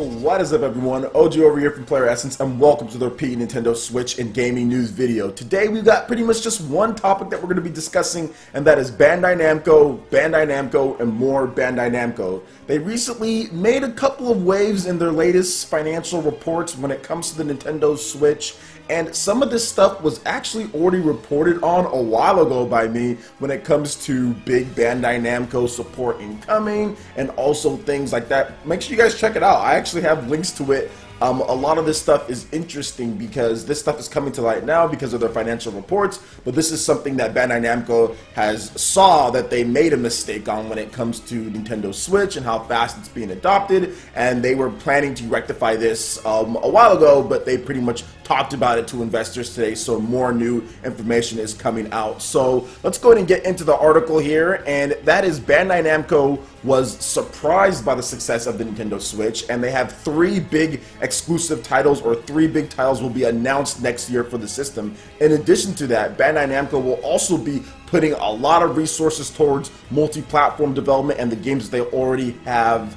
What is up, everyone? OG over here from Player Essence, and welcome to the repeat Nintendo Switch and gaming news video. Today we've got pretty much just one topic that we're going to be discussing, and that is Bandai Namco, and more Bandai Namco. They recently made a couple of waves in their latest financial reports when it comes to the Nintendo Switch, and some of this stuff was actually already reported on a while ago by me when it comes to big Bandai Namco support incoming and also things like that. Make sure you guys check it out. I actually have links to it. A lot of this stuff is interesting because this stuff is coming to light now because of their financial reports, but this is something that Bandai Namco has saw that they made a mistake on when it comes to Nintendo Switch and how fast it's being adopted, and they were planning to rectify this a while ago, but they pretty much talked about it to investors today, so more new information is coming out. So let's go ahead and get into the article here, and that is Bandai Namco was surprised by the success of the Nintendo Switch, and they have three big exclusive titles, or three big titles will be announced next year for the system. In addition to that, Bandai Namco will also be putting a lot of resources towards multi-platform development and the games they already have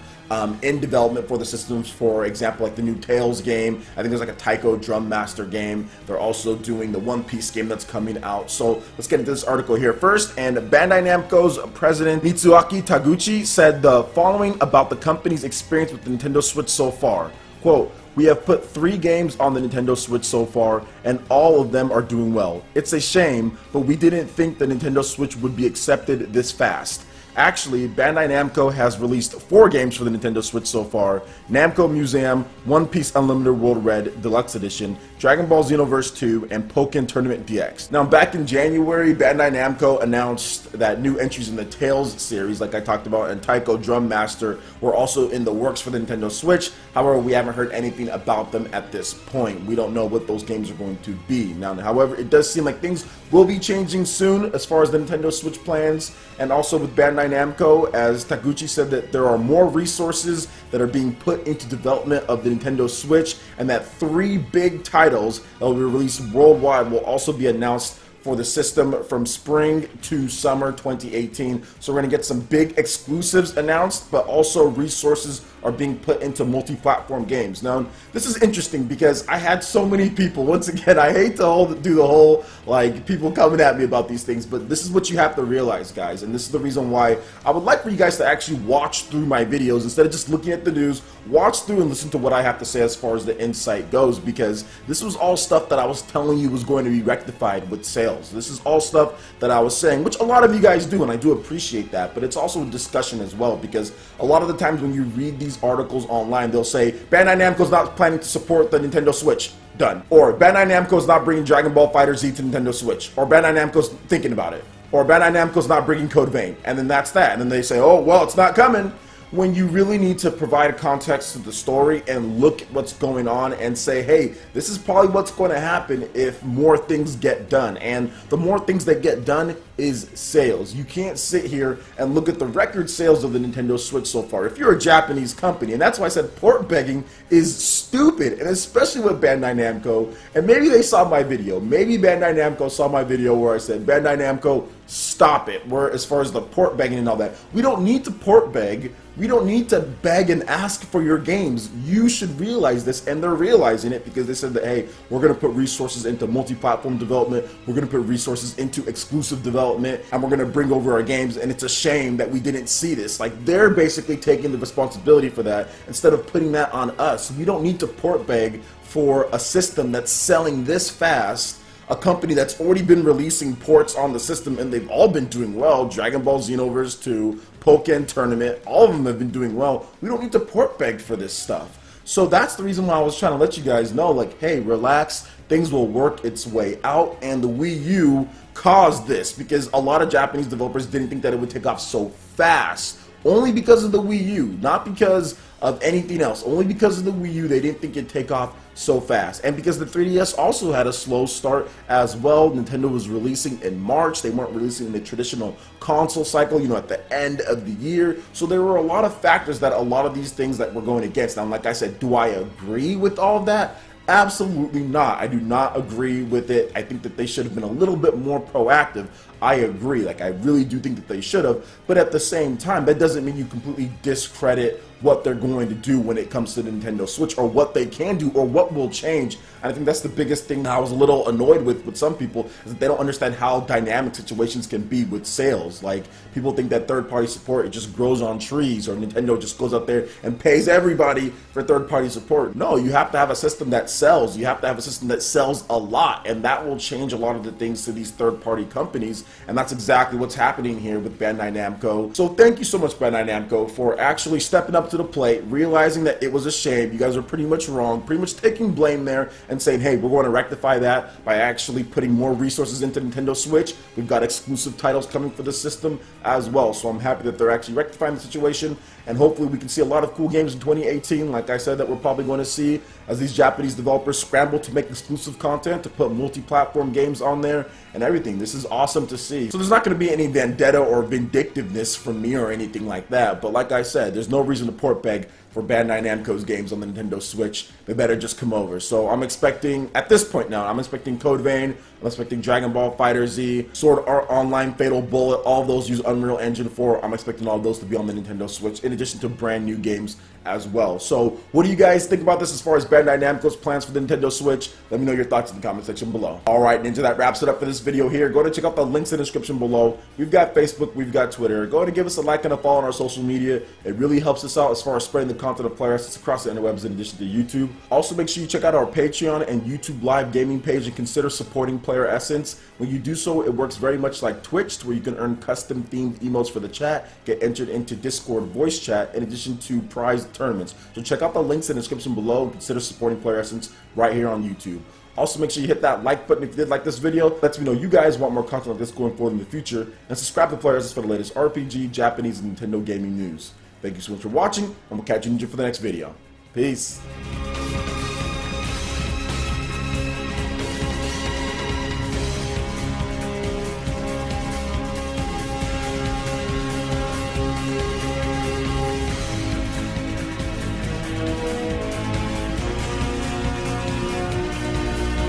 in development for the systems. For example, like the new Tales game, I think there's like a Taiko Drum Master game. They're also doing the One Piece game that's coming out. So let's get into this article here first. And Bandai Namco's president Mitsuaki Taguchi said the following about the company's experience with the Nintendo Switch so far. Quote, "We have put 3 games on the Nintendo Switch so far, and all of them are doing well. It's a shame, but we didn't think the Nintendo Switch would be accepted this fast." Actually, Bandai Namco has released 4 games for the Nintendo Switch so far: Namco Museum, One Piece Unlimited World Red Deluxe Edition, Dragon Ball Xenoverse 2, and Pokken Tournament DX. Now, back in January, Bandai Namco announced that new entries in the Tales series, like I talked about, and Taiko Drum Master were also in the works for the Nintendo Switch. However, we haven't heard anything about them at this point. We don't know what those games are going to be. Now, however, it does seem like things will be changing soon as far as the Nintendo Switch plans, and also with Bandai Namco, as Taguchi said, that there are more resources that are being put into development of the Nintendo Switch, and that 3 big titles that will be released worldwide will also be announced for the system from spring to summer 2018. So we're going to get some big exclusives announced, but also resources are being put into multi-platform games. Now, this is interesting because I had so many people, once again, I hate to do the whole, like, people coming at me about these things, but this is what you have to realize, guys, and this is the reason why I would like for you guys to actually watch through my videos instead of just looking at the news. Watch through and listen to what I have to say as far as the insight goes, because this was all stuff that I was telling you was going to be rectified with sales. This is all stuff that I was saying, which a lot of you guys do, and I do appreciate that, but it's also a discussion as well, because a lot of the times when you read these articles online, they'll say Bandai Namco's not planning to support the Nintendo Switch, done, or Bandai Namco's not bringing Dragon Ball FighterZ to Nintendo Switch, or Bandai Namco's thinking about it, or Bandai Namco's not bringing Code Vein, and then that's that, and then they say, oh well, it's not coming, when you really need to provide a context to the story and look at what's going on and say, hey, this is probably what's going to happen if more things get done. And the more things that get done is sales. You can't sit here and look at the record sales of the Nintendo Switch so far. If you're a Japanese company, and that's why I said port begging is stupid, and especially with Bandai Namco, and maybe they saw my video. Maybe Bandai Namco saw my video where I said, Bandai Namco, stop it. Where as far as the port begging and all that, we don't need to port beg. We don't need to beg and ask for your games. You should realize this, and they're realizing it because they said that, hey, we're going to put resources into multi-platform development, we're going to put resources into exclusive development, and we're going to bring over our games, and it's a shame that we didn't see this. Like, they're basically taking the responsibility for that instead of putting that on us. We don't need to port beg for a system that's selling this fast, a company that's already been releasing ports on the system, and they've all been doing well. Dragon Ball Xenoverse 2, Pokken Tournament, all of them have been doing well. We don't need to port beg for this stuff. So that's the reason why I was trying to let you guys know, like, hey, relax, things will work its way out, and the Wii U caused this because a lot of Japanese developers didn't think that it would take off so fast. Only because of the Wii U, not because of anything else. Only because of the Wii U, they didn't think it'd take off so fast. And because the 3DS also had a slow start as well. Nintendo was releasing in March. They weren't releasing in the traditional console cycle, you know, at the end of the year. So there were a lot of factors that a lot of these things that were going against. Now, like I said, do I agree with all of that? Absolutely not. I do not agree with it. I think that they should have been a little bit more proactive. I agree. Like, I really do think that they should have, but at the same time, that doesn't mean you completely discredit what they're going to do when it comes to the Nintendo Switch, or what they can do, or what will change. And I think that's the biggest thing that I was a little annoyed with some people, is that they don't understand how dynamic situations can be with sales. Like, people think that third-party support, it just grows on trees, or Nintendo just goes out there and pays everybody for third-party support. No, you have to have a system that sells. You have to have a system that sells a lot, and that will change a lot of the things to these third-party companies, and that's exactly what's happening here with Bandai Namco. So thank you so much, Bandai Namco, for actually stepping up to the plate, realizing that it was a shame. You guys are pretty much wrong, pretty much taking blame there and saying, hey, we're going to rectify that by actually putting more resources into Nintendo Switch. We've got exclusive titles coming for the system as well. So I'm happy that they're actually rectifying the situation, and hopefully we can see a lot of cool games in 2018, like I said, that we're probably going to see as these Japanese developers scramble to make exclusive content, to put multi-platform games on there and everything. This is awesome to see. So there's not going to be any vendetta or vindictiveness from me or anything like that, but like I said, there's no reason to port beg for Bandai Namco's games on the Nintendo Switch. They better just come over. So I'm expecting, at this point now, I'm expecting Code Vein, I'm expecting Dragon Ball FighterZ, Sword Art Online, Fatal Bullet, all of those use Unreal Engine 4. I'm expecting all of those to be on the Nintendo Switch, in addition to brand new games as well. So what do you guys think about this as far as Bandai Namco's plans for the Nintendo Switch? Let me know your thoughts in the comment section below. Alright, Ninja, that wraps it up for this video here. Go to check out the links in the description below. We've got Facebook, we've got Twitter. Go ahead and give us a like and a follow on our social media. It really helps us out as far as spreading the content of Player Essence across the interwebs, in addition to YouTube. Also, make sure you check out our Patreon and YouTube live gaming page and consider supporting Player Essence. When you do so, it works very much like Twitch, to where you can earn custom themed emotes for the chat, get entered into Discord voice chat, in addition to prize tournaments. So check out the links in the description below and consider supporting Player Essence right here on YouTube. Also, make sure you hit that like button if you did like this video. Lets me know you guys want more content like this going forward in the future. And subscribe to Player Essence for the latest RPG, Japanese, and Nintendo gaming news. Thank you so much for watching, and we'll catch you for the next video. Peace.